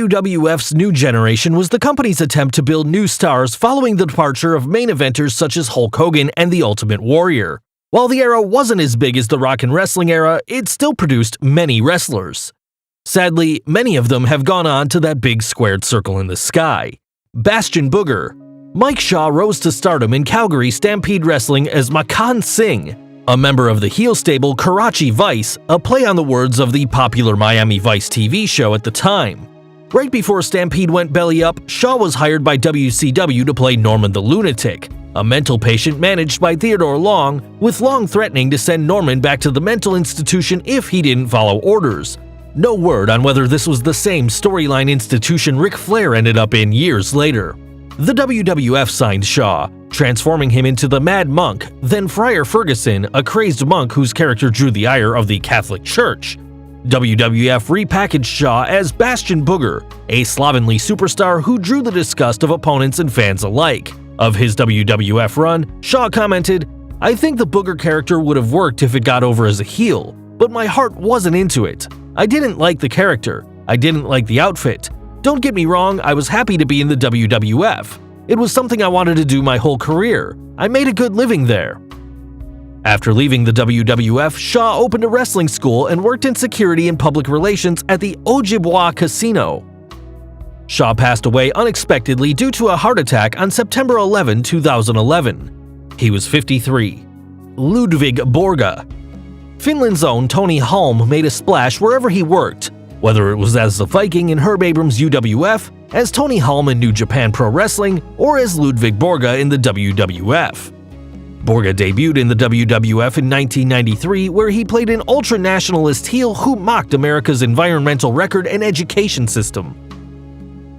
WWF's New Generation was the company's attempt to build new stars following the departure of main eventers such as Hulk Hogan and The Ultimate Warrior. While the era wasn't as big as the rock and wrestling era, it still produced many wrestlers. Sadly, many of them have gone on to that big squared circle in the sky. Bastion Booger. Mike Shaw rose to stardom in Calgary Stampede Wrestling as Ronda Singh, a member of the heel stable Karachi Vice, a play on the words of the popular Miami Vice TV show at the time. Right before Stampede went belly up, Shaw was hired by WCW to play Norman the Lunatic, a mental patient managed by Theodore Long, with Long threatening to send Norman back to the mental institution if he didn't follow orders. No word on whether this was the same storyline institution Ric Flair ended up in years later. The WWF signed Shaw, transforming him into the Mad Monk, then Friar Ferguson, a crazed monk whose character drew the ire of the Catholic Church. WWF repackaged Shaw as Bastion Booger, a slovenly superstar who drew the disgust of opponents and fans alike. Of his WWF run, Shaw commented, "I think the Booger character would have worked if it got over as a heel, but my heart wasn't into it. I didn't like the character. I didn't like the outfit. Don't get me wrong, I was happy to be in the WWF. It was something I wanted to do my whole career. I made a good living there." After leaving the WWF, Shaw opened a wrestling school and worked in security and public relations at the Ojibwa Casino. Shaw passed away unexpectedly due to a heart attack on September 11, 2011. He was 53. Ludwig Borga. Finland's own Tony Holm made a splash wherever he worked, whether it was as the Viking in Herb Abrams' UWF, as Tony Holm in New Japan Pro Wrestling, or as Ludwig Borga in the WWF. Borga debuted in the WWF in 1993, where he played an ultra-nationalist heel who mocked America's environmental record and education system.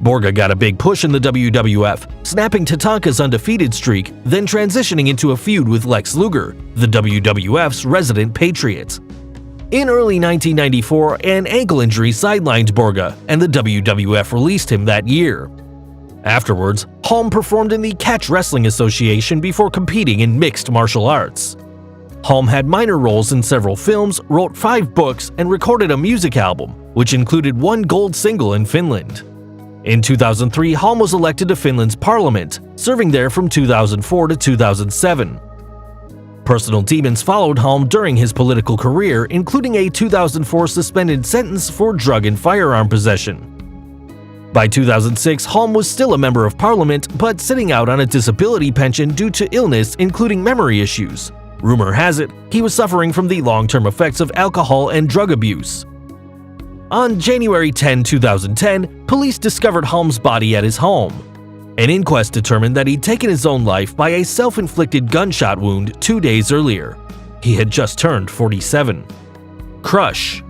Borga got a big push in the WWF, snapping Tatanka's undefeated streak, then transitioning into a feud with Lex Luger, the WWF's resident patriot. In early 1994, an ankle injury sidelined Borga, and the WWF released him that year. Afterwards, Holm performed in the Catch Wrestling Association before competing in mixed martial arts. Holm had minor roles in several films, wrote 5 books, and recorded a music album, which included 1 gold single in Finland. In 2003, Holm was elected to Finland's parliament, serving there from 2004 to 2007. Personal demons followed Holm during his political career, including a 2004 suspended sentence for drug and firearm possession. By 2006, Holm was still a member of parliament, but sitting out on a disability pension due to illness, including memory issues. Rumor has it, he was suffering from the long-term effects of alcohol and drug abuse. On January 10, 2010, police discovered Holm's body at his home. An inquest determined that he'd taken his own life by a self-inflicted gunshot wound 2 days earlier. He had just turned 47. Crush.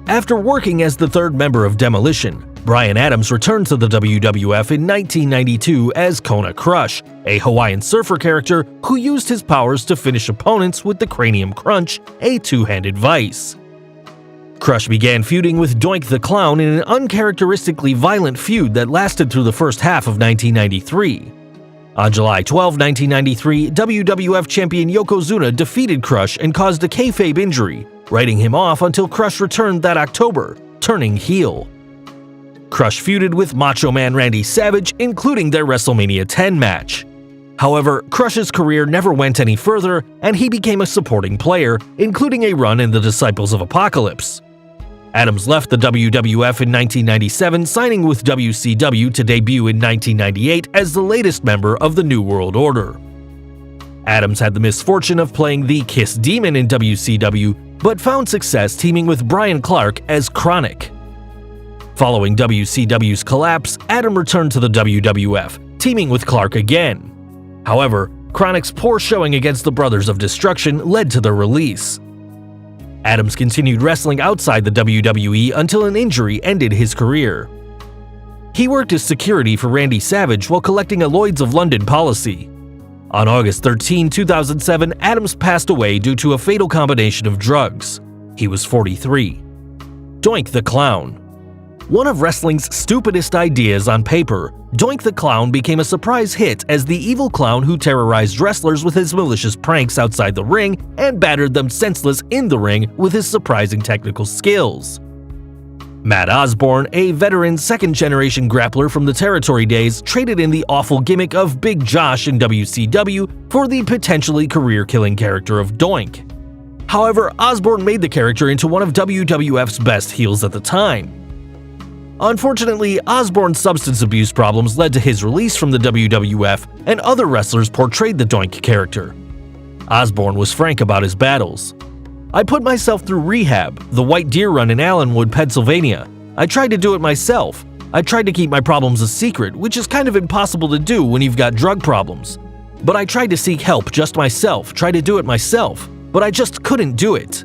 After working as the 3rd member of Demolition, Bryan Adams returned to the WWF in 1992 as Kona Crush, a Hawaiian surfer character who used his powers to finish opponents with the Cranium Crunch, a 2-handed vice. Crush began feuding with Doink the Clown in an uncharacteristically violent feud that lasted through the first half of 1993. On July 12, 1993, WWF champion Yokozuna defeated Crush and caused a kayfabe injury, writing him off until Crush returned that October, turning heel. Crush feuded with Macho Man Randy Savage, including their WrestleMania 10 match. However, Crush's career never went any further, and he became a supporting player, including a run in the Disciples of Apocalypse. Adams left the WWF in 1997, signing with WCW to debut in 1998 as the latest member of the New World Order. Adams had the misfortune of playing the Kiss Demon in WCW, but found success teaming with Brian Clark as Chronic. Following WCW's collapse, Adam returned to the WWF, teaming with Clark again. However, Chronic's poor showing against the Brothers of Destruction led to their release. Adams continued wrestling outside the WWE until an injury ended his career. He worked as security for Randy Savage while collecting a Lloyd's of London policy. On August 13, 2007, Adams passed away due to a fatal combination of drugs. He was 43. Doink the Clown. One of wrestling's stupidest ideas on paper, Doink the Clown became a surprise hit as the evil clown who terrorized wrestlers with his malicious pranks outside the ring and battered them senseless in the ring with his surprising technical skills. Matt Osborne, a veteran second-generation grappler from the territory days, traded in the awful gimmick of Big Josh in WCW for the potentially career-killing character of Doink. However, Osborne made the character into one of WWF's best heels at the time. Unfortunately, Osborne's substance abuse problems led to his release from the WWF, and other wrestlers portrayed the Doink character. Osborne was frank about his battles. "I put myself through rehab, the White Deer Run in Allenwood, Pennsylvania. I tried to do it myself. I tried to keep my problems a secret, which is kind of impossible to do when you've got drug problems. But I tried to seek help just myself, try to do it myself, but I just couldn't do it.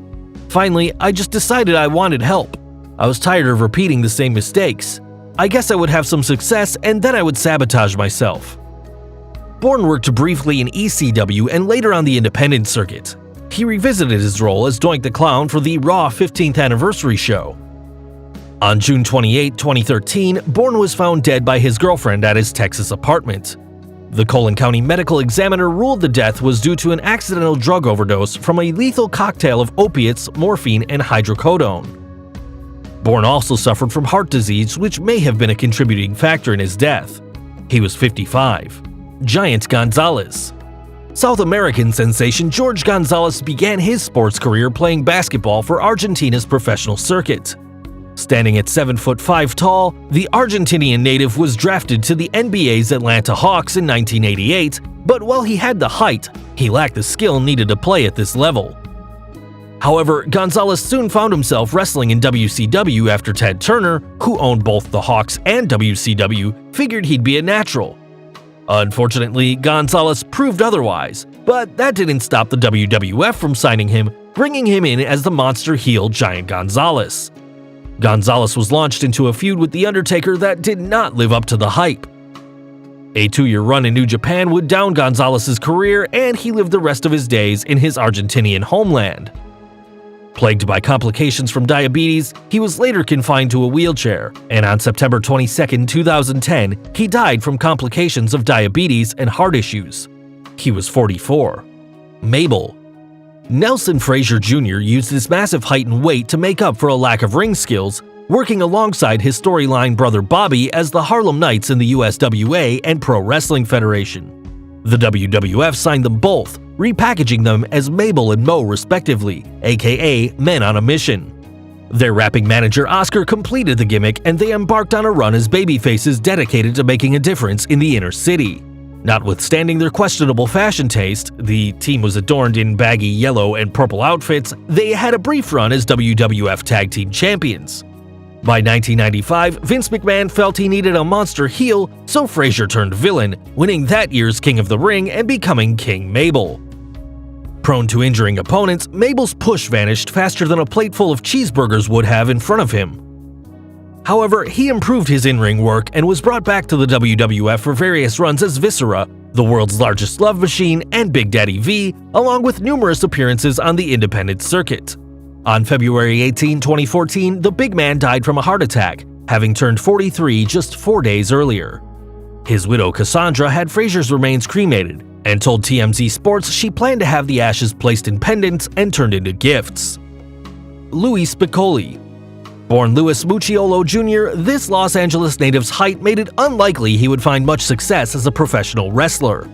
Finally, I just decided I wanted help. I was tired of repeating the same mistakes. I guess I would have some success and then I would sabotage myself." Bourne worked briefly in ECW and later on the independent circuit. He revisited his role as Doink the Clown for the Raw 15th anniversary show. On June 28, 2013, Bourne was found dead by his girlfriend at his Texas apartment. The Collin County Medical Examiner ruled the death was due to an accidental drug overdose from a lethal cocktail of opiates, morphine, and hydrocodone. Bourne also suffered from heart disease, which may have been a contributing factor in his death. He was 55. Giant Gonzales. South American sensation George Gonzales began his sports career playing basketball for Argentina's professional circuit. Standing at 7'5" tall, the Argentinian native was drafted to the NBA's Atlanta Hawks in 1988, but while he had the height, he lacked the skill needed to play at this level. However, Gonzales soon found himself wrestling in WCW after Ted Turner, who owned both the Hawks and WCW, figured he'd be a natural. Unfortunately, Gonzales proved otherwise, but that didn't stop the WWF from signing him, bringing him in as the monster heel Giant Gonzales. Gonzales was launched into a feud with The Undertaker that did not live up to the hype. A 2-year run in New Japan would down Gonzales' career, and he lived the rest of his days in his Argentinian homeland. Plagued by complications from diabetes, he was later confined to a wheelchair, and on September 22, 2010, he died from complications of diabetes and heart issues. He was 44. Mabel. Nelson Frazier Jr. used his massive height and weight to make up for a lack of ring skills, working alongside his storyline brother Bobby as the Harlem Knights in the USWA and Pro Wrestling Federation. The WWF signed them both, repackaging them as Mabel and Mo respectively, aka Men on a Mission. Their rapping manager Oscar completed the gimmick and they embarked on a run as babyfaces dedicated to making a difference in the inner city. Notwithstanding their questionable fashion taste, the team was adorned in baggy yellow and purple outfits, they had a brief run as WWF Tag Team Champions. By 1995, Vince McMahon felt he needed a monster heel, so Frazier turned villain, winning that year's King of the Ring and becoming King Mabel. Prone to injuring opponents, Mabel's push vanished faster than a plate full of cheeseburgers would have in front of him. However, he improved his in-ring work and was brought back to the WWF for various runs as Viscera, the world's largest love machine, and Big Daddy V, along with numerous appearances on the independent circuit. On February 18, 2014, the big man died from a heart attack, having turned 43 just 4 days earlier. His widow Cassandra had Frazier's remains cremated and told TMZ Sports she planned to have the ashes placed in pendants and turned into gifts. Louis Spicoli. Born Louis Mucciolo Jr., this Los Angeles native's height made it unlikely he would find much success as a professional wrestler.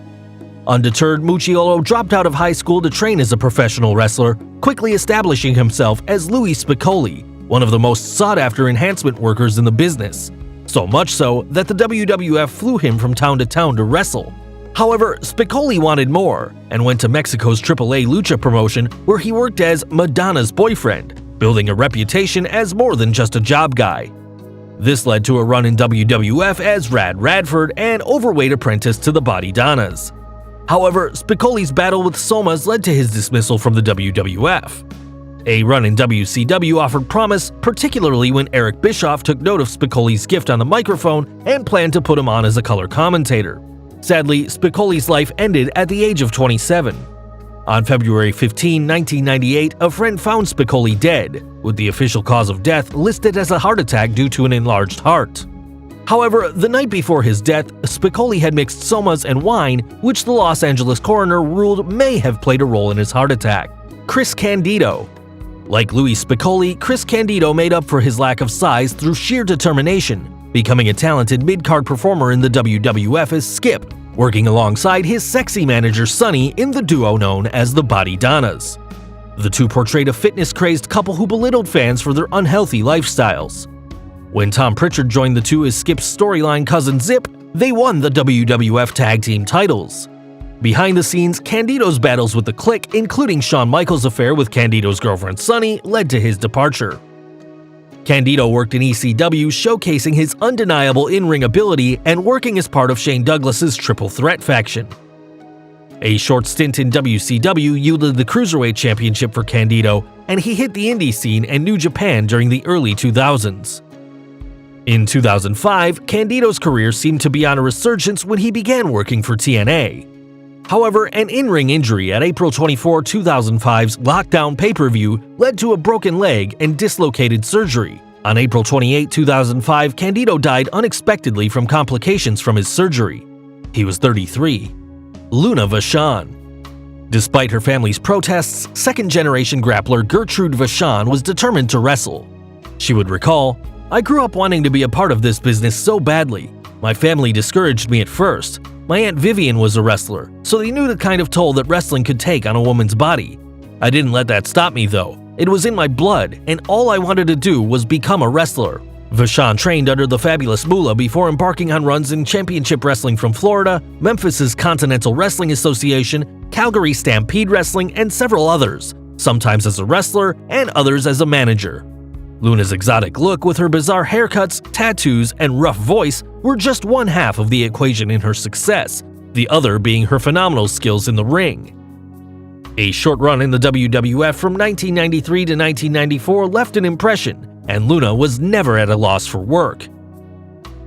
Undeterred, Mucciolo dropped out of high school to train as a professional wrestler, quickly establishing himself as Louis Spicoli, one of the most sought-after enhancement workers in the business, so much so that the WWF flew him from town to town to wrestle. However, Spicoli wanted more, and went to Mexico's AAA Lucha promotion where he worked as Madonna's boyfriend, building a reputation as more than just a job guy. This led to a run in WWF as Rad Radford, an overweight apprentice to the Body Donnas. However, Spicoli's battle with Somas led to his dismissal from the WWF. A run in WCW offered promise, particularly when Eric Bischoff took note of Spicoli's gift on the microphone and planned to put him on as a color commentator. Sadly, Spicoli's life ended at the age of 27. On February 15, 1998, a friend found Spicoli dead, with the official cause of death listed as a heart attack due to an enlarged heart. However, the night before his death, Spicoli had mixed somas and wine, which the Los Angeles coroner ruled may have played a role in his heart attack. Chris Candido. Like Louis Spicoli, Chris Candido made up for his lack of size through sheer determination, becoming a talented mid-card performer in the WWF as Skip, working alongside his sexy manager Sonny in the duo known as the Body Donnas. The two portrayed a fitness-crazed couple who belittled fans for their unhealthy lifestyles. When Tom Pritchard joined the two as Skip's storyline cousin Zip, they won the WWF Tag Team titles. Behind the scenes, Candido's battles with the Clique, including Shawn Michaels' affair with Candido's girlfriend Sunny, led to his departure. Candido worked in ECW, showcasing his undeniable in-ring ability and working as part of Shane Douglas's Triple Threat faction. A short stint in WCW yielded the Cruiserweight Championship for Candido, and he hit the indie scene and New Japan during the early 2000s. In 2005, Candido's career seemed to be on a resurgence when he began working for TNA. However, an in-ring injury at April 24, 2005's Lockdown pay-per-view led to a broken leg and dislocated surgery. On April 28, 2005, Candido died unexpectedly from complications from his surgery. He was 33. Luna Vachon. Despite her family's protests, second-generation grappler Gertrude Vachon was determined to wrestle. She would recall, "I grew up wanting to be a part of this business so badly. My family discouraged me at first. My Aunt Vivian was a wrestler, so they knew the kind of toll that wrestling could take on a woman's body. I didn't let that stop me though. It was in my blood, and all I wanted to do was become a wrestler." Vachon trained under the Fabulous Moolah before embarking on runs in Championship Wrestling from Florida, Memphis's Continental Wrestling Association, Calgary Stampede Wrestling, and several others, sometimes as a wrestler and others as a manager. Luna's exotic look with her bizarre haircuts, tattoos, and rough voice were just one half of the equation in her success, the other being her phenomenal skills in the ring. A short run in the WWF from 1993 to 1994 left an impression, and Luna was never at a loss for work.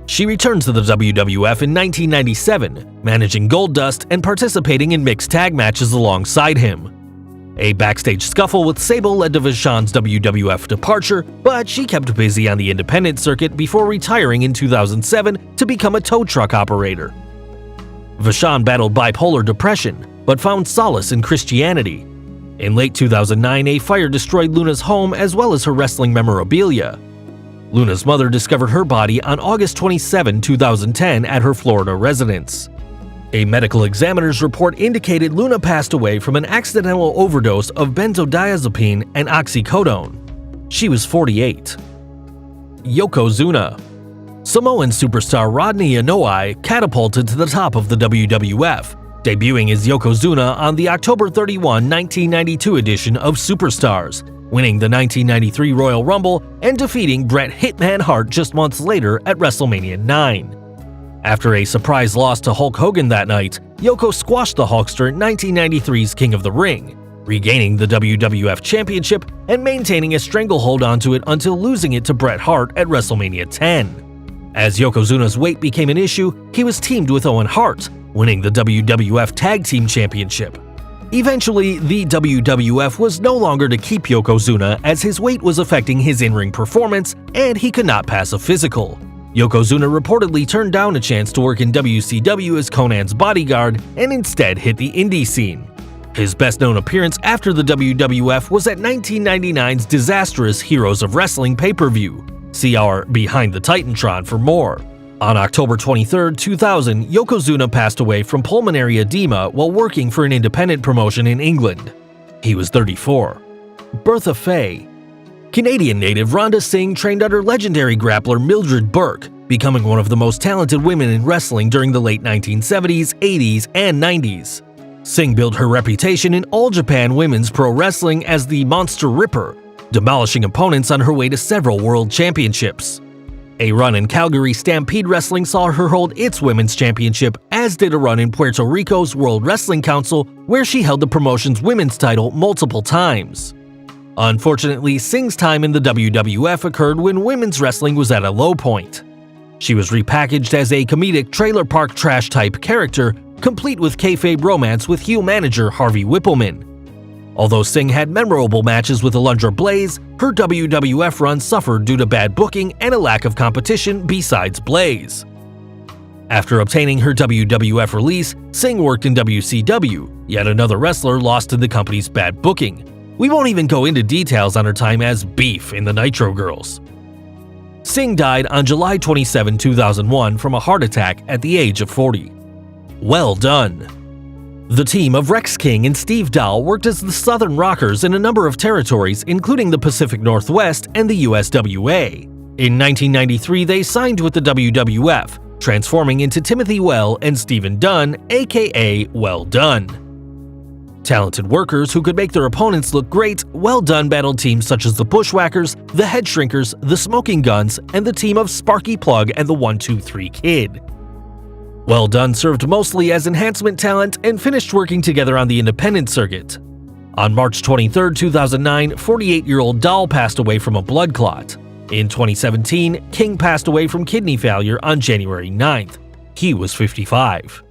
She returned to the WWF in 1997, managing Goldust and participating in mixed tag matches alongside him. A backstage scuffle with Sable led to Vachon's WWF departure, but she kept busy on the independent circuit before retiring in 2007 to become a tow truck operator. Vachon battled bipolar depression, but found solace in Christianity. In late 2009, a fire destroyed Luna's home as well as her wrestling memorabilia. Luna's mother discovered her body on August 27, 2010 at her Florida residence. A medical examiner's report indicated Luna passed away from an accidental overdose of benzodiazepine and oxycodone. She was 48. Yokozuna. Samoan superstar Rodney Inoue catapulted to the top of the WWF, debuting as Yokozuna on the October 31, 1992 edition of Superstars, winning the 1993 Royal Rumble and defeating Bret Hitman Hart just months later at WrestleMania 9. After a surprise loss to Hulk Hogan that night, Yoko squashed the Hulkster in 1993's King of the Ring, regaining the WWF Championship and maintaining a stranglehold onto it until losing it to Bret Hart at WrestleMania 10. As Yokozuna's weight became an issue, he was teamed with Owen Hart, winning the WWF Tag Team Championship. Eventually, the WWF was no longer to keep Yokozuna as his weight was affecting his in-ring performance and he could not pass a physical. Yokozuna reportedly turned down a chance to work in WCW as Conan's bodyguard and instead hit the indie scene. His best-known appearance after the WWF was at 1999's disastrous Heroes of Wrestling pay-per-view. See our Behind the Titantron for more. On October 23, 2000, Yokozuna passed away from pulmonary edema while working for an independent promotion in England. He was 34. Bertha Faye. Canadian native Ronda Singh trained under legendary grappler Mildred Burke, becoming one of the most talented women in wrestling during the late 1970s, 80s, and 90s. Singh built her reputation in All Japan Women's Pro Wrestling as the Monster Ripper, demolishing opponents on her way to several world championships. A run in Calgary Stampede Wrestling saw her hold its women's championship, as did a run in Puerto Rico's World Wrestling Council, where she held the promotion's women's title multiple times. Unfortunately, Singh's time in the WWF occurred when women's wrestling was at a low point. She was repackaged as a comedic trailer park trash-type character, complete with kayfabe romance with heel manager Harvey Whippleman. Although Singh had memorable matches with Alundra Blaze, her WWF run suffered due to bad booking and a lack of competition besides Blaze. After obtaining her WWF release, Singh worked in WCW, yet another wrestler lost to the company's bad booking. We won't even go into details on her time as Beef in the Nitro Girls. Singh died on July 27, 2001 from a heart attack at the age of 40. Well done! The team of Rex King and Steve Dowell worked as the Southern Rockers in a number of territories, including the Pacific Northwest and the USWA. In 1993, they signed with the WWF, transforming into Timothy Well and Stephen Dunn, aka Well Done. Talented workers who could make their opponents look great, Well Done battled teams such as the Bushwhackers, the Head Shrinkers, the Smoking Guns, and the team of Sparky Plug and the 1-2-3 Kid. Well Done served mostly as enhancement talent and finished working together on the independent circuit. On March 23, 2009, 48-year-old Dowell passed away from a blood clot. In 2017, King passed away from kidney failure on January 9th. He was 55.